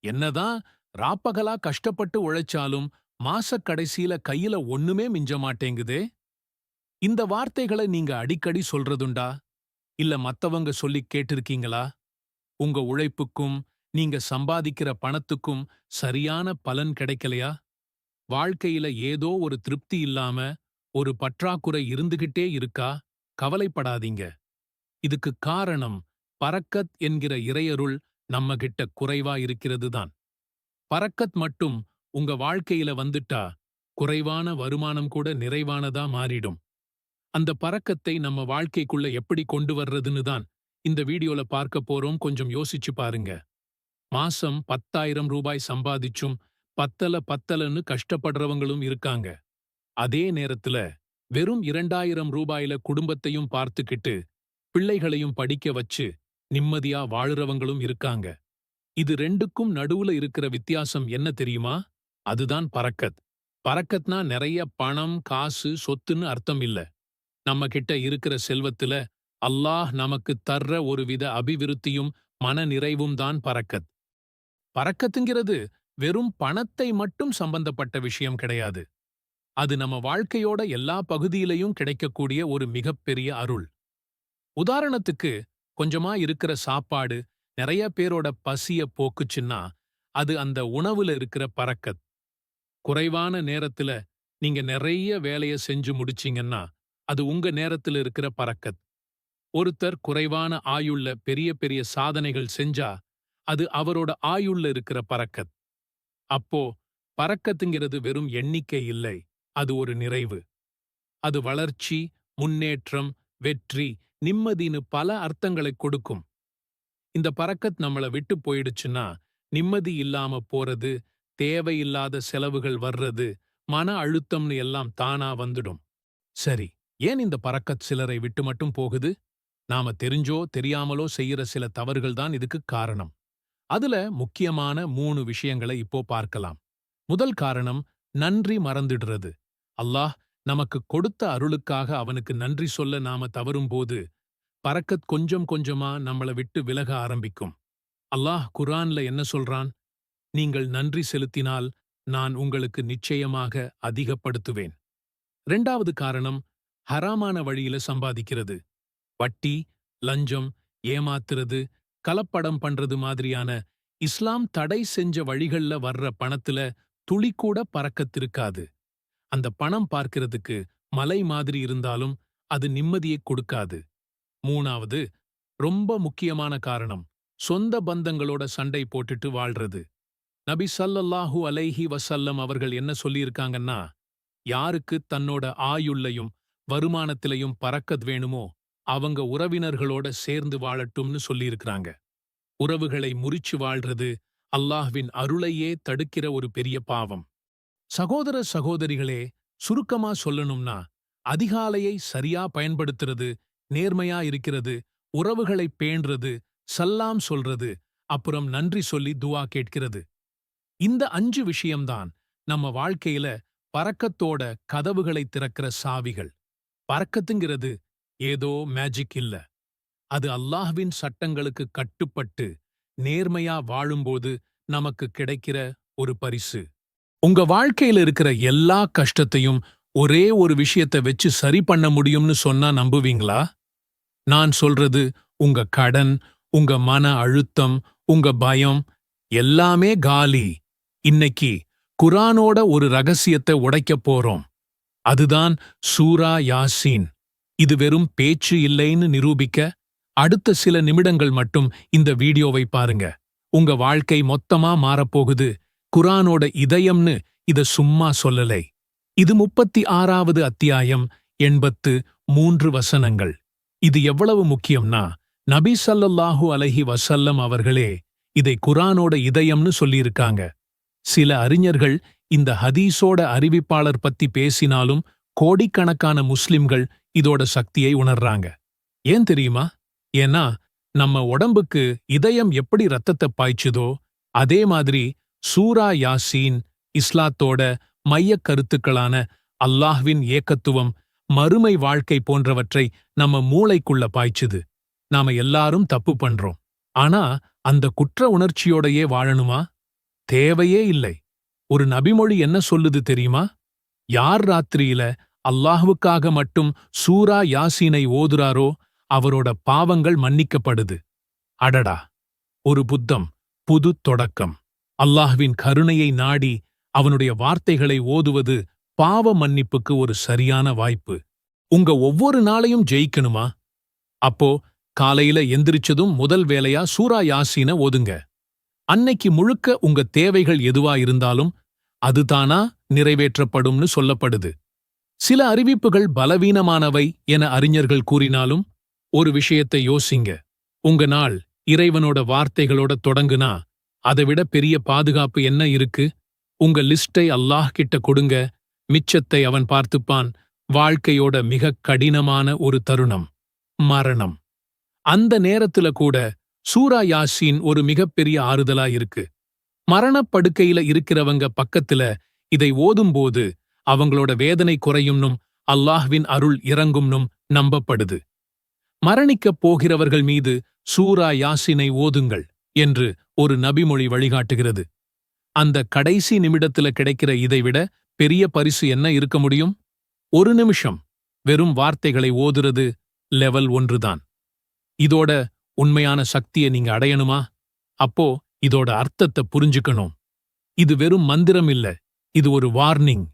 என்னதான் ராப்பகலா கஷ்டப்பட்டு உழைச்சாலும் மாசக் கடைசியில கையில ஒண்ணுமே மிஞ்ச மாட்டேங்குதே. இந்த வார்த்தைகளை நீங்க அடிக்கடி சொல்றதுண்டா? இல்ல மத்தவங்க சொல்லி கேட்டிருக்கீங்களா? உங்க உழைப்புக்கும் நீங்க சம்பாதிக்கிற பணத்துக்கும் சரியான பலன் கிடைக்கலையா? வாழ்க்கையில ஏதோ ஒரு திருப்தி இல்லாம ஒரு பற்றாக்குறை இருந்துகிட்டே இருக்கா? கவலைப்படாதீங்க. இதுக்கு காரணம் பரக்கத் என்கிற இறையருள் நம்மகிட்ட குறைவா இருக்கிறது தான். பரக்கத் மட்டும் உங்க வாழ்க்கையில வந்துட்டா குறைவான வருமானம் கூட நிறைவானதா மாறிடும். அந்த பரக்கத்தை நம்ம வாழ்க்கைக்குள்ள எப்படி கொண்டு வர்றதுன்னு தான் இந்த வீடியோல பார்க்க போறோம். கொஞ்சம் யோசிச்சு பாருங்க. மாசம் 10,000 ரூபாய் சம்பாதிச்சும் பத்தலன்னு கஷ்டப்படுறவங்களும் இருக்காங்க. அதே நேரத்துல வெறும் 2,000 ரூபாயில குடும்பத்தையும் பார்த்துக்கிட்டு பிள்ளைகளையும் படிக்க வச்சு நிம்மதியா வாழுறவங்களும் இருக்காங்க. இது ரெண்டுக்கும் நடுவுல இருக்கிற வித்தியாசம் என்ன தெரியுமா? அதுதான் பரக்கத். பரக்கத்னா நிறைய பணம், காசு, சொத்துன்னு அர்த்தம் இல்ல. நம்ம கிட்ட இருக்கிற செல்வத்துல அல்லாஹ் நமக்கு தர்ற ஒருவித அபிவிருத்தியும் மன நிறைவும் தான் பரக்கத். பரக்கத்துங்கிறது வெறும் பணத்தை மட்டும் சம்பந்தப்பட்ட விஷயம் கிடையாது. அது நம்ம வாழ்க்கையோட எல்லா பகுதியிலையும் கிடைக்கக்கூடிய ஒரு மிகப்பெரிய அருள். உதாரணத்துக்கு, கொஞ்சமா இருக்கிற சாப்பாடு நிறைய பேரோட பசிய போக்குச்சுன்னா அது அந்த உணவுல இருக்கிற பரக்கத். குறைவான நேரத்துல நீங்க நிறைய வேலைய செஞ்சு முடிச்சீங்கன்னா அது உங்க நேரத்துல இருக்கிற பரக்கத். ஒருத்தர் குறைவான ஆயுள்ள பெரிய பெரிய சாதனைகள் செஞ்சா அது அவரோட ஆயுள்ள இருக்கிற பரக்கத். அப்போ பரக்கத்துங்கிறது வெறும் எண்ணிக்கை இல்லை, அது ஒரு நிறைவு. அது வளர்ச்சி, முன்னேற்றம், வெற்றி, நிம்மதின்னு பல அர்த்தங்களை கொடுக்கும். இந்த பரக்கத் நம்மள விட்டு போயிடுச்சுன்னா நிம்மதி இல்லாம போறது, தேவையில்லாத செலவுகள் வர்றது, மன அழுத்தம்னு எல்லாம் தானா வந்துடும். சரி, ஏன் இந்த பரக்கத் சிலரை விட்டு மட்டும் போகுது? நாம தெரிஞ்சோ தெரியாமலோ செய்யற சில தவறுகள் தான் இதுக்கு காரணம். அதுல முக்கியமான 3 விஷயங்களை இப்போ பார்க்கலாம். முதல் காரணம் நன்றி மறந்துடுறது. அல்லாஹ் நமக்கு கொடுத்த அருளுக்காக அவனுக்கு நன்றி சொல்ல நாம தவறும்போது பரக்கத் கொஞ்சம் கொஞ்சமா நம்மள விட்டு விலக ஆரம்பிக்கும். அல்லாஹ் குர்ஆன்ல என்ன சொல்றான்? நீங்கள் நன்றி செலுத்தினால் நான் உங்களுக்கு நிச்சயமாக அதிகப்படுத்துவேன். 2வது காரணம் ஹராமான வழியில சம்பாதிக்கிறது. வட்டி, லஞ்சம், ஏமாத்துறது, கலப்படம் பண்றது மாதிரியான இஸ்லாம் தடை செஞ்ச வழிகள்ல வர்ற பணத்துல துளிக்கூட பரக்கத்திருக்காது. அந்த பணம் பார்க்கிறதுக்கு மலை மாதிரி இருந்தாலும் அது நிம்மதியைக் கொடுக்காது. 3வது ரொம்ப முக்கியமான காரணம் சொந்த பந்தங்களோட சண்டை போட்டுட்டு வாழ்றது. நபி ஸல்லல்லாஹு அலைஹி வஸல்லம் அவர்கள் என்ன சொல்லியிருக்காங்கன்னா, யாருக்கு தன்னோட ஆயுள்ளையும் வருமானத்திலையும் பரக்கத் வேணுமோ அவங்க உறவினர்களோட சேர்ந்து வாழட்டும்னு சொல்லியிருக்கிறாங்க. உறவுகளை முறிச்சு வாழ்றது அல்லாஹ்வின் அருளையே தடுக்கிற ஒரு பெரிய பாவம். சகோதர சகோதரிகளே, சுருக்கமா சொல்லணும்னா அதிகாலையை சரியா பயன்படுத்துறது, நேர்மையா இருக்கிறது, உறவுகளை பேண்றது, சல்லாம் சொல்றது, அப்புறம் நன்றி சொல்லி துஆ கேட்கிறது. இந்த 5 விஷயம்தான் நம்ம வாழ்க்கையில பரக்கத்தோட கதவுகளை திறக்கிற சாவிகள். பரக்கத்துங்கிறது ஏதோ மேஜிக் இல்ல. அது அல்லாஹ்வின் சட்டங்களுக்கு கட்டுப்பட்டு நேர்மையா வாழும்போது நமக்கு கிடைக்கிற ஒரு பரிசு. உங்க வாழ்க்கையில இருக்கிற எல்லா கஷ்டத்தையும் ஒரே ஒரு விஷயத்தை வச்சு சரி பண்ண முடியும்னு சொன்னா நம்புவீங்களா? நான் சொல்றது உங்க கடன், உங்க மன அழுத்தம், உங்க பயம் எல்லாமே காலி. இன்னைக்கு குர்ஆனோட ஒரு ரகசியத்தை உடைக்கப் போறோம். அதுதான் சூரா யாசீன். இது வெறும் பேச்சு இல்லைன்னு நிரூபிக்க அடுத்த சில நிமிடங்கள் மட்டும் இந்த வீடியோவை பாருங்க. உங்க வாழ்க்கை மொத்தமா மாறப்போகுது. குர்ஆனோட இதயம்னு இத சும்மா சொல்லலை. இது 36வது அத்தியாயம், 83 வசனங்கள். இது எவ்வளவு முக்கியம்னா நபி ஸல்லல்லாஹு அலைஹி வஸல்லம் அவர்களே இதை குர்ஆனோட இதயம்னு சொல்லியிருக்காங்க. சில அறிஞர்கள் இந்த ஹதீஸோட அறிவிப்பாளர் பத்தி பேசினாலும் கோடிக்கணக்கான முஸ்லிம்கள் இதோட சக்தியை உணர்றாங்க. ஏன் தெரியுமா? ஏன்னா நம்ம உடம்புக்கு இதயம் எப்படி ரத்தத்தை பாய்ச்சுதோ அதே மாதிரி சூரா யாசீன் இஸ்லாத்தோட மையக் கருத்துக்களான அல்லாஹ்வின் ஏகத்துவம், மறுமை வாழ்க்கை போன்றவற்றை நம்ம மூளைக்குள்ள பாய்ச்சுது. நாம எல்லாரும் தப்பு பண்றோம். ஆனா அந்த குற்ற உணர்ச்சியோடையே வாழணுமா? தேவையே இல்லை. ஒரு நபிமொழி என்ன சொல்லுது தெரியுமா? யார் ராத்திரியில அல்லாஹ்வுக்காக மட்டும் சூரா யாசீனை ஓதுறாரோ அவரோட பாவங்கள் மன்னிக்கப்படுது. அடடா! ஒரு புத்தம், புது தொடக்கம். அல்லாஹ்வின் கருணையை நாடி அவனுடைய வார்த்தைகளை ஓதுவது பாவ மன்னிப்புக்கு ஒரு சரியான வாய்ப்பு. உங்க ஒவ்வொரு நாளையும் ஜெயிக்கணுமா? அப்போ காலையில எந்திரிச்சதும் முதல் வேலையா சூரா யாசீன ஓதுங்க. அன்னைக்கு முழுக்க உங்க தேவைகள் எதுவா இருந்தாலும் அதுதானா நிறைவேற்றப்படும்னு சொல்லப்படுது. சில அறிவிப்புகள் பலவீனமானவை என அறிஞர்கள் கூறினாலும் ஒரு விஷயத்தை யோசிங்க. உங்க நாள் இறைவனோட வார்த்தைகளோட தொடங்குனா அதைவிட பெரிய பாதுகாப்பு என்ன இருக்கு? உங்க லிஸ்டை அல்லாஹ் கிட்ட கொடுங்க, மிச்சத்தை அவன் பார்த்துப்பான். வாழ்க்கையோட மிக கடினமான ஒரு தருணம், மரணம். அந்த நேரத்துல கூட சூரா யாசீன் ஒரு மிகப்பெரிய ஆறுதலா இருக்கு. மரணப்படுக்கையில இருக்கிறவங்க பக்கத்துல இதை ஓதும்போது அவங்களோட வேதனை குறையும்னும் அல்லாஹ்வின் அருள் இறங்கும்னும் நம்பப்படுது. மரணிக்கப் போகிறவர்கள் மீது சூரா யாசீனை ஓதுங்கள் என்று ஒரு நபிமொழி வழிகாட்டுகிறது. அந்த கடைசி நிமிடத்துல கிடைக்கிற இதைவிட பெரிய பரிசு என்ன இருக்க முடியும்? ஒரு நிமிஷம் வெறும் வார்த்தைகளை ஓதுறது லெவல் 1 தான். இதோட உண்மையான சக்தியை நீங்க அடையணுமா? அப்போ இதோட அர்த்தத்தை புரிஞ்சுக்கணும். இது வெறும் மந்திரம் இல்ல, இது ஒரு வார்னிங்.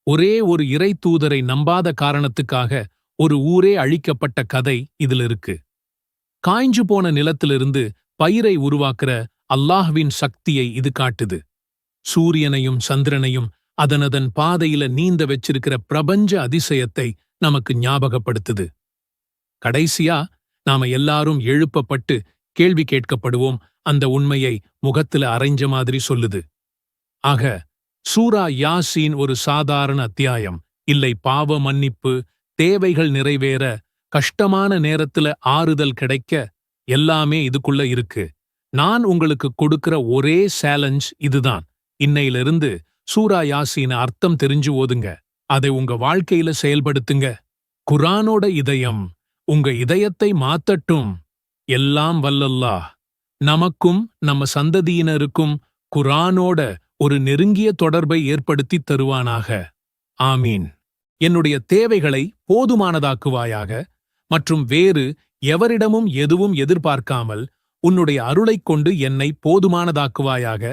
ஒரே ஒரு இறை தூதரை நம்பாத காரணத்துக்காக ஒரு ஊரே அழிக்கப்பட்ட கதை இதுல இருக்கு. காய்ஞ்சு போன நிலத்திலிருந்து பயிரை உருவாக்குற அல்லாஹ்வின் சக்தியை இது காட்டுது. சூரியனையும் சந்திரனையும் அதனதன் பாதையில நீந்த வச்சிருக்கிற பிரபஞ்ச அதிசயத்தை நமக்கு ஞாபகப்படுத்துது. கடைசியா நாம எல்லாரும் எழுப்பப்பட்டு கேள்வி கேட்கப்படுவோம். அந்த உண்மையை முகத்துல அரைஞ்ச மாதிரி சொல்லுது. ஆக சூரா யாசீன் ஒரு சாதாரண அத்தியாயம் இல்லை. பாவ மன்னிப்பு, தேவைகள் நிறைவேற, கஷ்டமான நேரத்துல ஆறுதல் கிடைக்க எல்லாமே இதுக்குள்ள இருக்கு. நான் உங்களுக்கு கொடுக்கிற ஒரே சேலஞ்ச் இதுதான். இன்னையிலிருந்து சூரா யாசீன அர்த்தம் தெரிஞ்சு ஓதுங்க. அதை உங்க வாழ்க்கையில செயல்படுத்துங்க. குர்ஆனோட இதயம் உங்க இதயத்தை மாத்தட்டும். எல்லாம் வல்லல்லாஹ் நமக்கும் நம்ம சந்ததியினருக்கும் குர்ஆனோட ஒரு நெருங்கிய தொடர்பை ஏற்படுத்தி தருவானாக. ஆமீன். என்னுடைய தேவைகளை போதுமானதாக்குவாயாக மற்றும் வேறு எவரிடமும் எதுவும் எதிர்பார்க்காமல் உன்னுடைய அருளைக் கொண்டு என்னை போதுமானதாக்குவாயாக.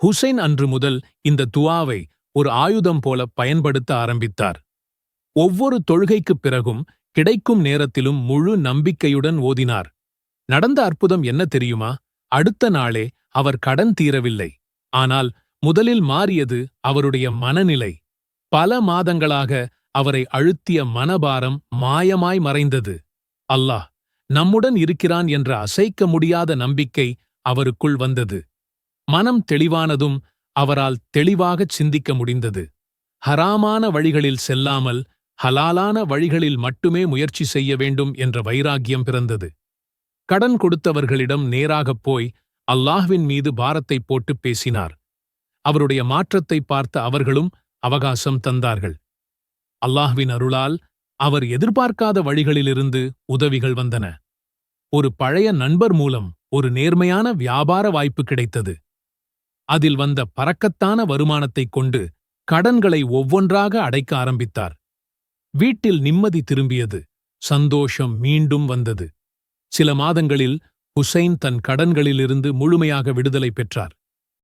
ஹுசைன் அன்று முதல் இந்த துஆவை ஒரு ஆயுதம் போல பயன்படுத்த ஆரம்பித்தார். ஒவ்வொரு தொழுகைக்குப் பிறகும் கிடைக்கும் நேரத்திலும் முழு நம்பிக்கையுடன் ஓதினார். நடந்த அற்புதம் என்ன தெரியுமா? அடுத்த நாளே அவர் கடன் தீரவில்லை. ஆனால் முதலில் மாறியது அவருடைய மனநிலை. பல மாதங்களாக அவரை அழுத்திய மனபாரம் மாயமாய் மறைந்தது. அல்லாஹ் நம்முடன் இருக்கிறான் என்ற அசைக்க முடியாத நம்பிக்கை அவருக்குள் வந்தது. மனம் தெளிவானதும் அவரால் தெளிவாகச் சிந்திக்க முடிந்தது. ஹராமான வழிகளில் செல்லாமல் ஹலாலான வழிகளில் மட்டுமே முயற்சி செய்ய வேண்டும் என்ற வைராக்கியம் பிறந்தது. கடன் கொடுத்தவர்களிடம் நேராகப் போய் அல்லாஹ்வின் மீது பாரத்தை போட்டு பேசினார். அவருடைய மாற்றத்தை பார்த்த அவர்களும் அவகாசம் தந்தார்கள். அல்லாஹ்வின் அருளால் அவர் எதிர்பார்க்காத வழிகளிலிருந்து உதவிகள் வந்தன. ஒரு பழைய நண்பர் மூலம் ஒரு நேர்மையான வியாபார வாய்ப்பு கிடைத்தது. அதில் வந்த பரக்கத்தான வருமானத்தைக் கொண்டு கடன்களை ஒவ்வொன்றாக அடைக்க ஆரம்பித்தார். வீட்டில் நிம்மதி திரும்பியது. சந்தோஷம் மீண்டும் வந்தது. சில மாதங்களில் ஹுசைன் தன் கடன்களிலிருந்து முழுமையாக விடுதலை பெற்றார்.